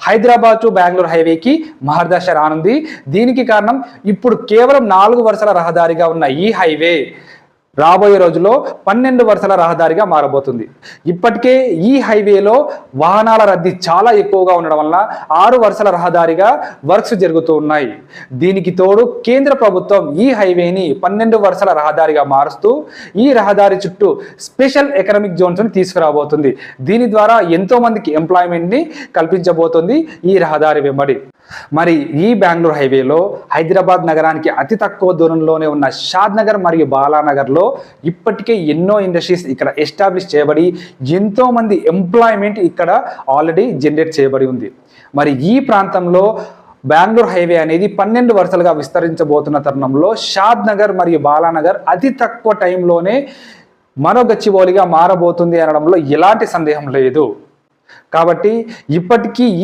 Hyderabad to Bengaluru హైవేకి మహర్దశ రానుంది. దీనికి కారణం ఇప్పుడు కేవలం 4 వరుసల రహదారిగా ఉన్న ఈ హైవే రాబోయే రోజుల్లో 12 వరుసల రహదారిగా మారబోతుంది. ఇప్పటికే ఈ హైవేలో వాహనాల రద్దీ చాలా ఎక్కువగా ఉండడం వల్ల 6 వరుసల రహదారిగా వర్క్స్ జరుగుతూ ఉన్నాయి. దీనికి తోడు కేంద్ర ప్రభుత్వం ఈ హైవేని 12 వరుసల రహదారిగా మారుస్తూ ఈ రహదారి చుట్టూ స్పెషల్ ఎకనామిక్ జోన్స్ ని తీసుకురాబోతుంది. దీని ద్వారా ఎంతో మందికి ఎంప్లాయ్మెంట్ ని కల్పించబోతుంది ఈ రహదారి వెంబడి. మరి ఈ బెంగళూరు హైవేలో హైదరాబాద్ నగరానికి అతి తక్కువ దూరంలోనే ఉన్న షాద్ నగర్ మరియు బాలానగర్లో ఇప్పటికే ఎన్నో ఇండస్ట్రీస్ ఇక్కడ ఎస్టాబ్లిష్ చేయబడి ఎంతో మంది ఎంప్లాయ్మెంట్ ఇక్కడ ఆల్రెడీ జనరేట్ చేయబడి ఉంది. మరి ఈ ప్రాంతంలో బెంగళూరు హైవే అనేది 12 వరుసలుగా విస్తరించబోతున్న తరుణంలో షాద్ నగర్ మరియు బాలానగర్ అతి తక్కువ టైంలోనే మరో గచ్చిబౌలిగా మారబోతుంది అనడంలో ఎలాంటి సందేహం లేదు. కాబట్టి ఇప్పటికీ